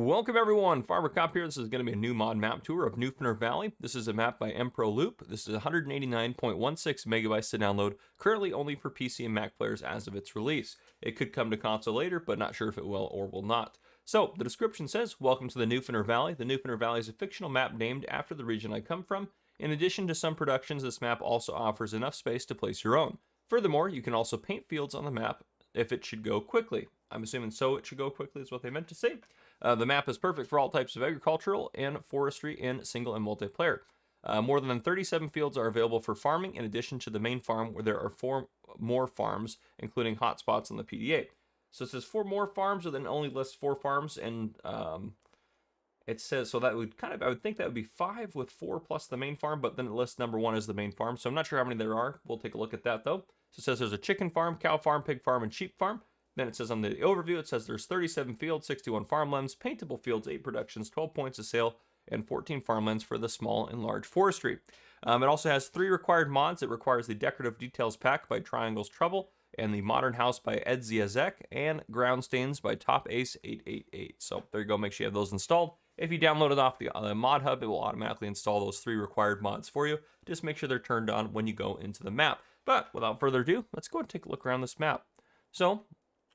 Welcome everyone, Farmer Cop here. This is going to be a new mod map tour of Neuffener Valey. This is a map by Empro Loop. This is 189.16 megabytes to download, currently only for PC and Mac players as of its release. It could come to console later, but not sure if it will or will not. So, the description says, welcome to the Neuffener Valey. The Neuffener Valey is a fictional map named after the region I come from. In addition to some productions, this map also offers enough space to place your own. Furthermore, you can also paint fields on the map if it should go quickly. I'm assuming so it should go quickly is what they meant to say. The map is perfect for all types of agricultural and forestry in single and multiplayer. More than 37 fields are available for farming in addition to the main farm, where there are 4 more farms, including hotspots on the PDA. So it says 4 more farms, or then only lists 4 farms, and it says, so that would I would think that would be 5 with 4 plus the main farm, but then it lists number 1 as the main farm. So I'm not sure how many there are. We'll take a look at that though. So it says there's a chicken farm, cow farm, pig farm, and sheep farm. Then it says on the overview, it says there's 37 fields, 61 farmlands, paintable fields, 8 productions, 12 points of sale, and 14 farmlands for the small and large forestry. It also has 3 required mods. It requires the Decorative Details Pack by Triangle's Trouble, and the Modern House by Ed Ziazek, and Ground Stains by Top Ace 888. So there you go, make sure you have those installed. If you download it off the mod hub, it will automatically install those 3 required mods for you. Just make sure they're turned on when you go into the map. But without further ado, let's go and take a look around this map. So,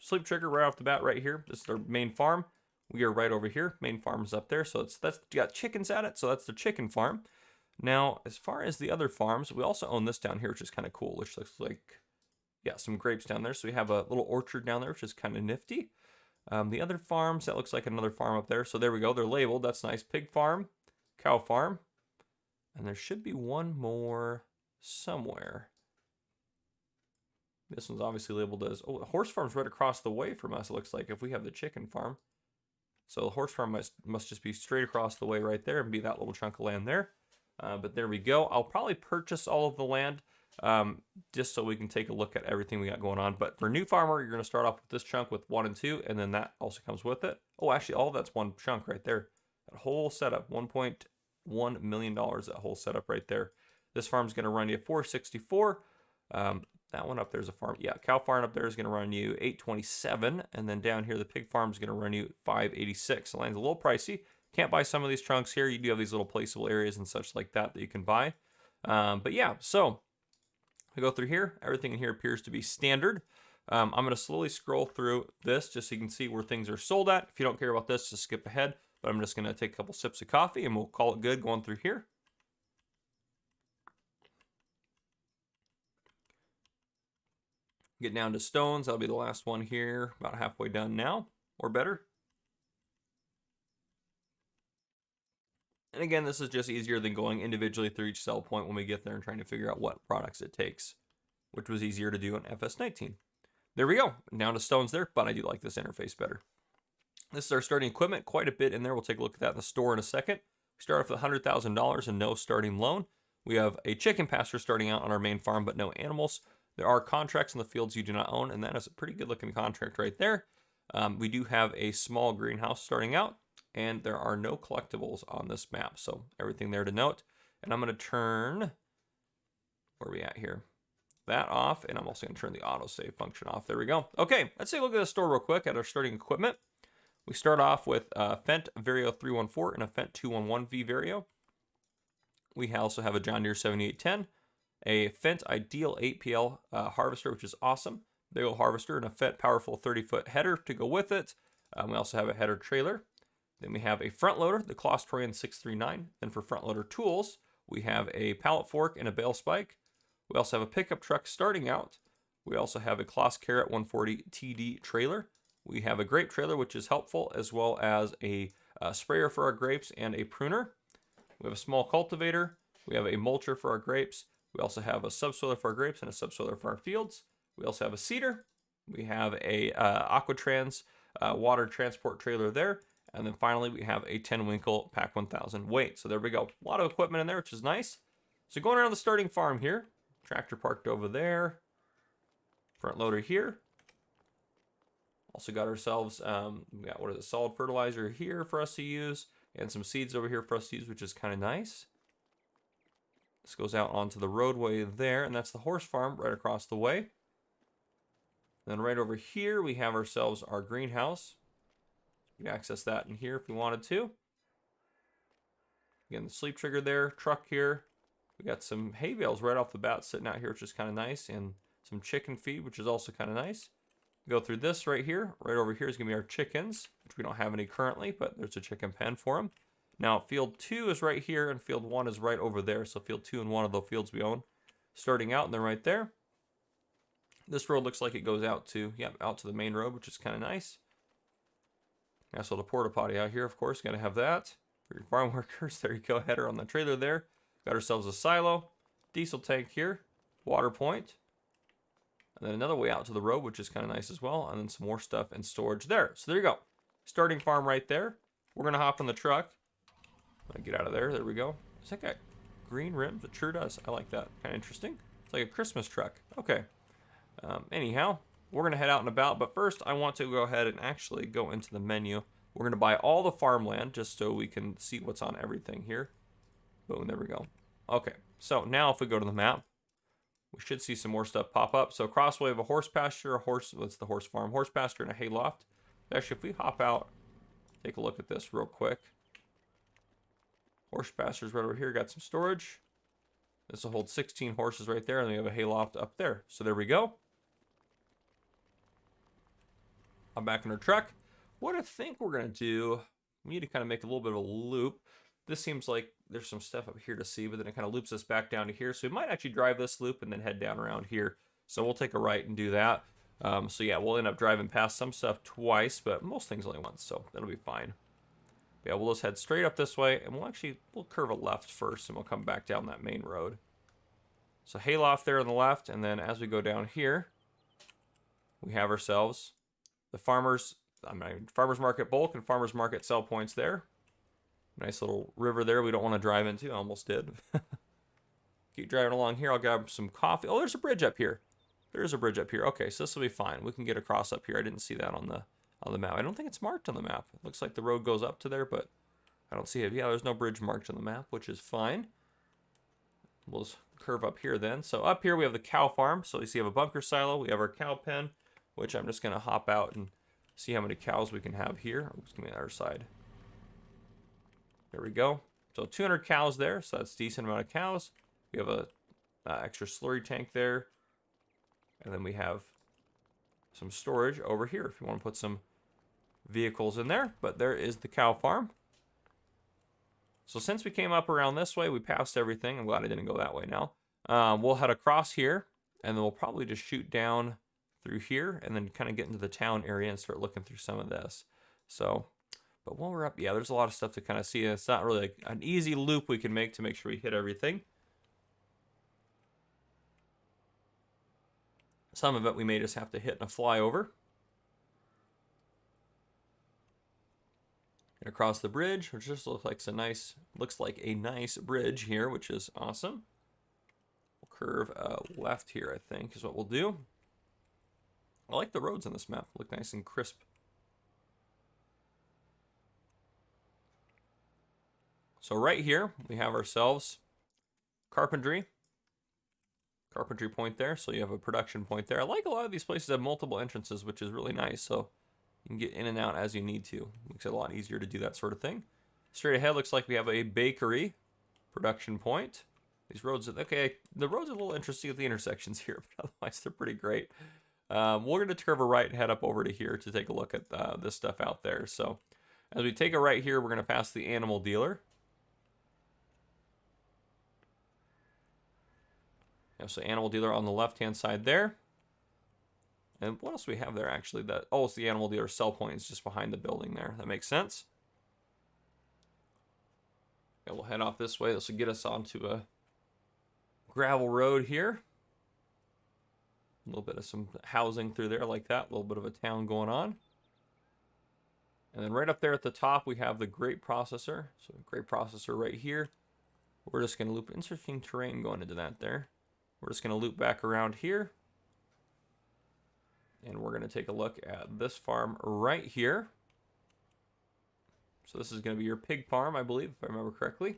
sleep trigger right off the bat right here. This is our main farm. We are right over here. Main farm is up there. So that's got chickens at it. So that's the chicken farm. Now, as far as the other farms, we also own this down here, which is kind of cool. Which looks like, yeah, some grapes down there. So we have a little orchard down there, which is kind of nifty. The other farms, that looks like another farm up there. So there we go. They're labeled. That's nice. Pig farm, cow farm. And there should be one more somewhere. This one's obviously labeled as, oh, the horse farm's right across the way from us, it looks like, if we have the chicken farm. So the horse farm must just be straight across the way right there and be that little chunk of land there. But there we go. I'll probably purchase all of the land just so we can take a look at everything we got going on. But for new farmer, you're going to start off with this chunk with 1 and 2, and then that also comes with it. Oh, actually, all of that's one chunk right there. That whole setup, $1.1 million, that whole setup right there. This farm's going to run you $464. That one up there is a farm. Yeah, cow farm up there is going to run you $827, and then down here the pig farm is going to run you $586. The land's a little pricey. Can't buy some of these chunks here. You do have these little placeable areas and such like that you can buy. But yeah, so we go through here. Everything in here appears to be standard. I'm going to slowly scroll through this just so you can see where things are sold at. If you don't care about this, just skip ahead. But I'm just going to take a couple sips of coffee and we'll call it good going through here. Get down to stones. That'll be the last one here, about halfway done now, or better. And again, this is just easier than going individually through each sell point when we get there and trying to figure out what products it takes, which was easier to do in FS19. There we go. Down to stones there, but I do like this interface better. This is our starting equipment, quite a bit in there. We'll take a look at that in the store in a second. We start off with $100,000 and no starting loan. We have a chicken pasture starting out on our main farm, but no animals. There are contracts in the fields you do not own, and that is a pretty good looking contract right there. We do have a small greenhouse starting out, and there are no collectibles on this map, so everything there to note. And I'm going to turn, where are we at here? That off, and I'm also going to turn the autosave function off. There we go. Okay, let's take a look at the store real quick at our starting equipment. We start off with a Fendt Vario 314 and a Fendt 211V Vario. We also have a John Deere 7810. A Fendt Ideal 8PL harvester, which is awesome. Big old harvester and a Fendt Powerful 30-foot header to go with it. We also have a header trailer. Then we have a front loader, the Clostorian 639. Then for front loader tools, we have a pallet fork and a bale spike. We also have a pickup truck starting out. We also have a Kloss Carrot 140 TD trailer. We have a grape trailer, which is helpful, as well as a sprayer for our grapes and a pruner. We have a small cultivator. We have a mulcher for our grapes. We also have a subsoiler for our grapes and a subsoiler for our fields. We also have a seeder. We have a Aquatrans water transport trailer there. And then finally, we have a 10 Winkle Pack 1000 weight. So there we go. A lot of equipment in there, which is nice. So going around the starting farm here. Tractor parked over there. Front loader here. Also got ourselves, we got, what is it, solid fertilizer here for us to use. And some seeds over here for us to use, which is kind of nice. This goes out onto the roadway there, and that's the horse farm right across the way. Then right over here, we have ourselves our greenhouse. You can access that in here if we wanted to. Again, the sleep trigger there, truck here. We got some hay bales right off the bat sitting out here, which is kind of nice, and some chicken feed, which is also kind of nice. Go through this right here. Right over here is going to be our chickens, which we don't have any currently, but there's a chicken pen for them. Now, field 2 is right here, and field 1 is right over there. So field 2 and 1 of the fields we own. Starting out, and then right there. This road looks like it goes out to, out to the main road, which is kind of nice. Nice little porta potty out here, of course. Got to have that for your farm workers. There you go, header on the trailer there. Got ourselves a silo, diesel tank here, water point. And then another way out to the road, which is kind of nice as well. And then some more stuff and storage there. So there you go. Starting farm right there. We're going to hop in the truck. Get out of there. There we go. Does that got green rims? It sure does. I like that. Kind of interesting. It's like a Christmas truck. Okay. Anyhow, we're going to head out and about. But first, I want to go ahead and actually go into the menu. We're going to buy all the farmland just so we can see what's on everything here. Boom. There we go. Okay. So now if we go to the map, we should see some more stuff pop up. So across we have a horse pasture, that's the horse farm, horse pasture, and a hay loft. Actually, if we hop out, take a look at this real quick. Horse pasture's right over here, got some storage. This will hold 16 horses right there, and we have a hay loft up there. So there we go. I'm back in our truck. What I think we're gonna do, we need to kind of make a little bit of a loop. This seems like there's some stuff up here to see, but then it kind of loops us back down to here. So we might actually drive this loop and then head down around here. So we'll take a right and do that. So yeah, we'll end up driving past some stuff twice, but most things only once, so that'll be fine. But yeah, we'll just head straight up this way, and we'll curve a left first, and we'll come back down that main road. So hayloft there on the left, and then as we go down here, we have ourselves the farmers market bulk and farmers market sell points there. Nice little river there we don't want to drive into. I almost did. Keep driving along here. I'll grab some coffee. Oh, there's a bridge up here. There's a bridge up here. Okay, so this will be fine. We can get across up here. I didn't see that on the map. I don't think it's marked on the map. It looks like the road goes up to there, but I don't see it. Yeah, there's no bridge marked on the map, which is fine. We'll just curve up here then. So up here we have the cow farm. So you see we have a bunker silo. We have our cow pen, which I'm just going to hop out and see how many cows we can have here. I'm just going to the other side. There we go. So 200 cows there, so that's a decent amount of cows. We have a extra slurry tank there. And then we have some storage over here if you want to put some vehicles in there. But there is the cow farm. So since we came up around this way, we passed everything. I'm glad I didn't go that way now. We'll head across here, and then we'll probably just shoot down through here and then kind of get into the town area and start looking through some of this. So... but while we're up, yeah, there's a lot of stuff to kind of see. It's not really like an easy loop we can make to make sure we hit everything. Some of it we may just have to hit in a flyover. And across the bridge, which just looks like a nice bridge here, which is awesome. We'll curve left here, I think, is what we'll do. I like the roads on this map. Look nice and crisp. So right here, we have ourselves carpentry point there. So you have a production point there. I like a lot of these places have multiple entrances, which is really nice. So you can get in and out as you need to. Makes it a lot easier to do that sort of thing. Straight ahead, looks like we have a bakery production point. These roads, okay, the roads are a little interesting at the intersections here, but otherwise they're pretty great. We're going to curve a right and head up over to here to take a look at this stuff out there. So as we take a right here, we're going to pass the animal dealer. Yeah, so animal dealer on the left-hand side there. And what else do we have there, actually? It's the animal dealer sell point is just behind the building there. That makes sense. Yeah, we'll head off this way. This will get us onto a gravel road here. A little bit of some housing through there like that. A little bit of a town going on. And then right up there at the top, we have the grape processor. So grape processor right here. We're just going to loop interesting terrain going into that there. We're just going to loop back around here. And we're going to take a look at this farm right here. So this is going to be your pig farm, I believe, if I remember correctly.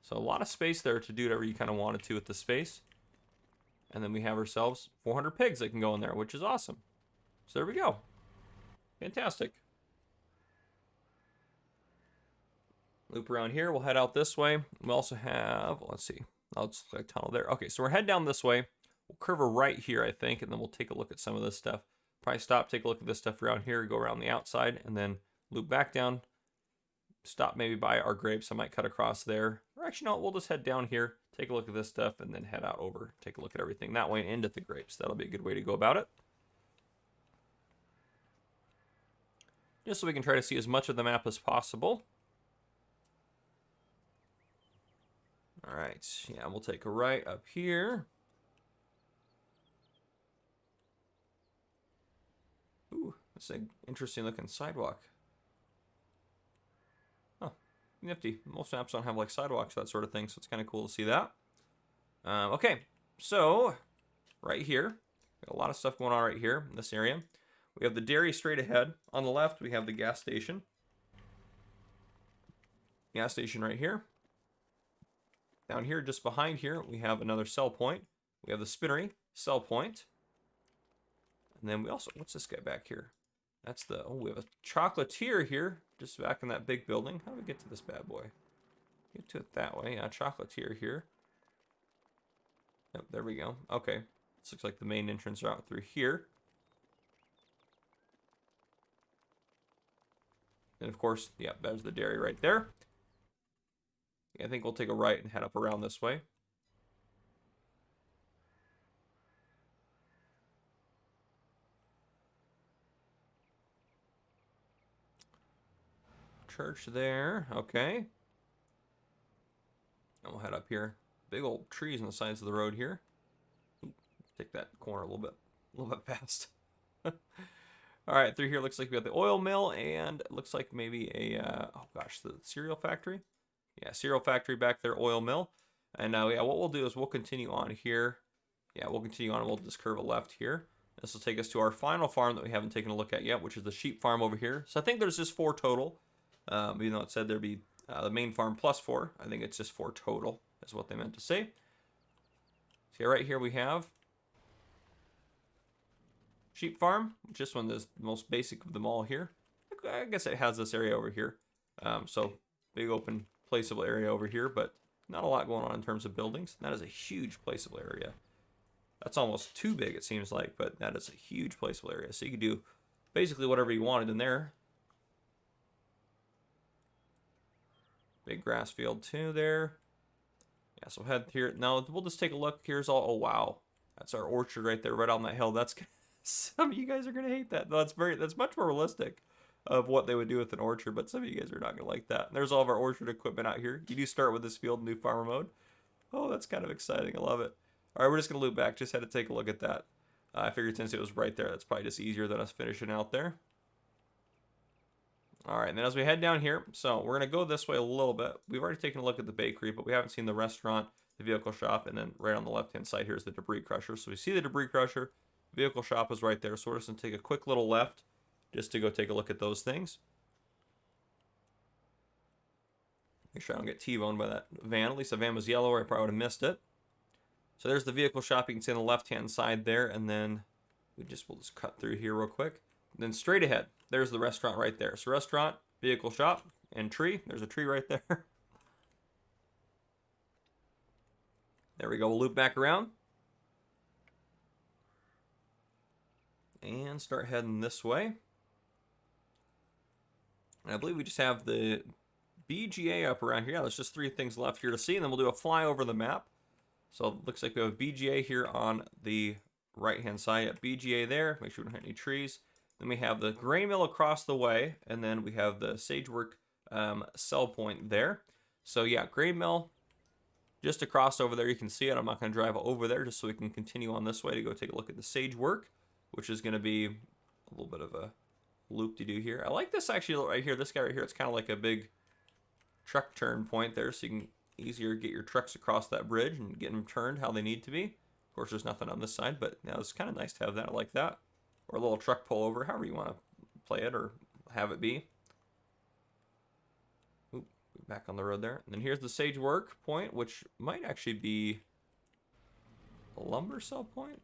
So a lot of space there to do whatever you kind of wanted to with the space. And then we have ourselves 400 pigs that can go in there, which is awesome. So there we go. Fantastic. Loop around here. We'll head out this way. We also have, let's see. Oh, it's like a tunnel there. Okay, so we're heading down this way. We'll curve a right here, I think, and then we'll take a look at some of this stuff. Probably stop, take a look at this stuff around here, go around the outside, and then loop back down. Stop maybe by our grapes. I might cut across there. Or actually, no, we'll just head down here, take a look at this stuff, and then head out over, take a look at everything that way and end at the grapes. That'll be a good way to go about it. Just so we can try to see as much of the map as possible. All right, yeah, we'll take a right up here. Ooh, that's an interesting looking sidewalk. Oh, nifty. Most maps don't have like sidewalks, that sort of thing, so it's kind of cool to see that. Okay, so right here, got a lot of stuff going on right here in this area. We have the dairy straight ahead. On the left, we have the gas station. Gas station right here. Down here, just behind here, we have another sell point. We have the spinnery, sell point. And then we also, what's this guy back here? That's the, oh, we have a chocolatier here, just back in that big building. How do we get to this bad boy? Get to it that way. Yeah, chocolatier here. Yep, there we go. Okay. This looks like the main entrance route through here. And of course, yeah, there's the dairy right there. Yeah, I think we'll take a right and head up around this way. Church there, okay. And we'll head up here. Big old trees on the sides of the road here. Ooh, take that corner a little bit fast. All right, through here looks like we got the oil mill, and it looks like maybe a, oh gosh, the cereal factory. Yeah, cereal factory back there, oil mill. And now, yeah, what we'll do is we'll continue on here. Yeah, we'll continue on, and we'll just curve a left here. This will take us to our final farm that we haven't taken a look at yet, which is the sheep farm over here. So I think there's just 4 total. Even though it said there'd be the main farm plus 4. I think it's just 4 total, is what they meant to say. So right here we have sheep farm, just one is the most basic of them all here. I guess it has this area over here. So big open placeable area over here, but not a lot going on in terms of buildings. That is a huge placeable area. That's almost too big, it seems like, but that is a huge placeable area. So you can do basically whatever you wanted in there. Big grass field too there. Yeah, so head here. Now we'll just take a look. Here's all, oh wow. That's our orchard right there, right on that hill. That's, some of you guys are gonna hate that. No, that's much more realistic of what they would do with an orchard, but some of you guys are not gonna like that. And there's all of our orchard equipment out here. You do start with this field in new farmer mode. Oh, that's kind of exciting. I love it. All right, we're just gonna loop back. Just had to take a look at that. I figured since it was right there, that's probably just easier than us finishing out there. All right, and then as we head down here, so we're going to go this way a little bit. We've already taken a look at the bakery, but we haven't seen the restaurant, the vehicle shop, and then right on the left-hand side here is the debris crusher. So we see the debris crusher, vehicle shop is right there, so we're just going to take a quick little left just to go take a look at those things. Make sure I don't get T-boned by that van. At least the van was yellow or I probably would have missed it. So there's the vehicle shop. You can see on the left-hand side there, and then we'll just cut through here real quick. And then straight ahead, there's the restaurant right there. So restaurant, vehicle shop, and tree. There's a tree right there. There we go. We'll loop back around. And start heading this way. And I believe we just have the BGA up around here. Yeah, there's just 3 things left here to see. And then we'll do a flyover the map. So it looks like we have BGA here on the right-hand side. At BGA there. Make sure we don't hit any trees. Then we have the grain mill across the way, and then we have the Sagework sell point there. So yeah, grain mill just across over there. You can see it. I'm not going to drive over there just so we can continue on this way to go take a look at the Sagework, which is going to be a little bit of a loop-de-doo here. I like this actually right here. This guy right here, it's kind of like a big truck turn point there, so you can easier get your trucks across that bridge and get them turned how they need to be. Of course, there's nothing on this side, but now it's kind of nice to have that. I like that. Or a little truck pull over, however you want to play it or have it be. Oop, back on the road there. And then here's the Sagework point, which might actually be a lumber sell point.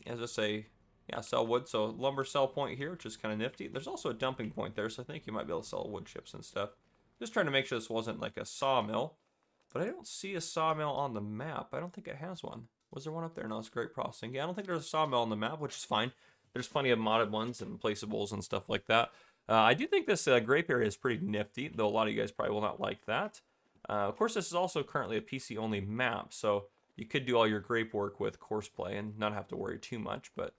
As I say, Yeah, sell wood. So lumber sell point here, which is kind of nifty. There's also a dumping point there, so I think you might be able to sell wood chips and stuff. Just trying to make sure this wasn't like a sawmill. But I don't see a sawmill on the map. I don't think it has one. Was there one up there? No, it's great processing. Yeah, I don't think there's a sawmill on the map, which is fine. There's plenty of modded ones and placeables and stuff like that. I do think this grape area is pretty nifty, though a lot of you guys probably will not like that. Of course, this is also currently a PC-only map, so you could do all your grape work with courseplay and not have to worry too much. But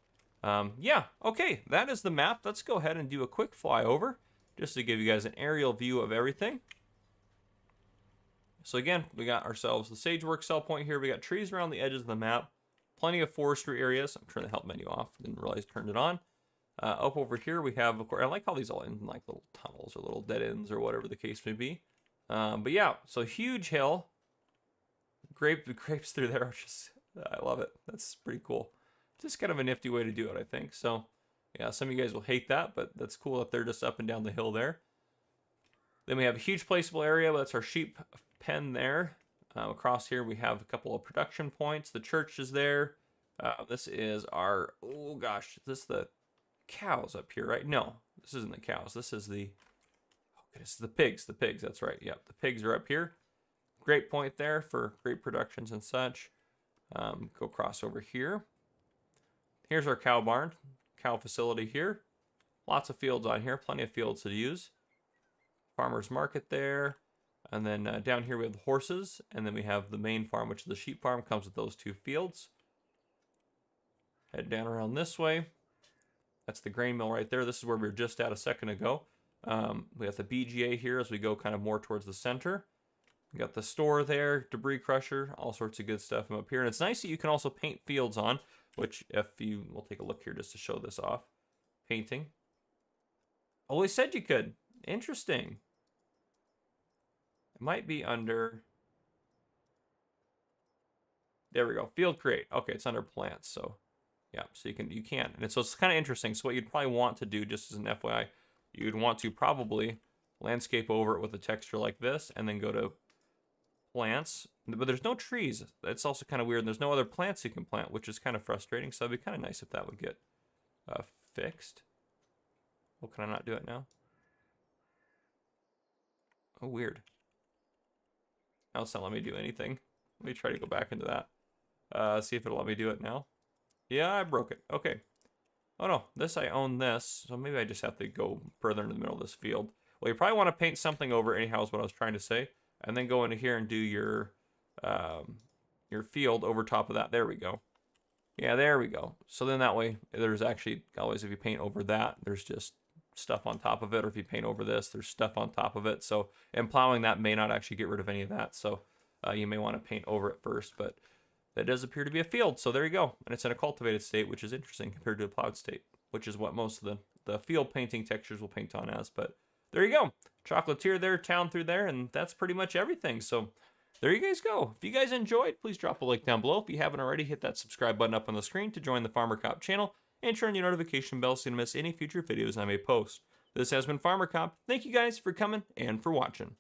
yeah, okay, that is the map. Let's go ahead and do a quick flyover just to give you guys an aerial view of everything. So again, we got ourselves the Sagework sell point here. We got trees around the edges of the map. Plenty of forestry areas. I'm turning the help menu off. Didn't realize I turned it on. Up over here we have, of course, I like how these all end in like little tunnels or little dead ends or whatever the case may be. But yeah, so huge hill. The grapes through there are just, I love it. That's pretty cool. Just kind of a nifty way to do it, I think. So yeah, some of you guys will hate that, but that's cool that they're just up and down the hill there. Then we have a huge placeable area. That's our sheep pen there. Across here we have a couple of production points. The church is there. This is our, oh gosh, is this the cows up here, right? No, this isn't the cows. This is the, oh goodness, the pigs. The pigs, that's right. Yep, the pigs are up here. Great point there for grape productions and such. Go across over here. Here's our cow barn, cow facility here. Lots of fields on here, plenty of fields to use. Farmer's market there. And then down here we have the horses, and then we have the main farm, which is the sheep farm, comes with those two fields. Head down around this way. That's the grain mill right there. This is where we were just at a second ago. We have the BGA here as we go kind of more towards the center. We got the store there, debris crusher, all sorts of good stuff from up here. And it's nice that you can also paint fields on, which if you, we'll take a look here just to show this off. Painting. Oh, they said you could. Interesting. It might be under, there we go, field create. Okay, it's under plants, so yeah, so you can. And so it's kind of interesting. So what you'd probably want to do, just as an FYI, you'd want to probably landscape over it with a texture like this, and then go to plants. But there's no trees. It's also kind of weird. There's no other plants you can plant, which is kind of frustrating. So it'd be kind of nice if that would get fixed. Oh, can I not do it now? Oh, weird. Now it's not letting me do anything. Let me try to go back into that. See if it'll let me do it now. Yeah, I broke it. Okay. Oh no, this I own this, so maybe I just have to go further into the middle of this field. Well, you probably want to paint something over anyhow is what I was trying to say. And then go into here and do your field over top of that. There we go. Yeah, there we go. So then that way, there's actually always, if you paint over that, there's just stuff on top of it, or if you paint over this, there's stuff on top of it. So, and plowing that may not actually get rid of any of that. So you may want to paint over it first, but that does appear to be a field. So there you go. And it's in a cultivated state, which is interesting compared to a plowed state, which is what most of the field painting textures will paint on as. But there you go. Chocolatier there, town through there, and that's pretty much everything. So there you guys go. If you guys enjoyed, please drop a like down below. If you haven't already, hit that subscribe button up on the screen to join the Farmer Cop channel, and turn your notification bell so you don't miss any future videos I may post. This has been Farmer Cop. Thank you guys for coming and for watching.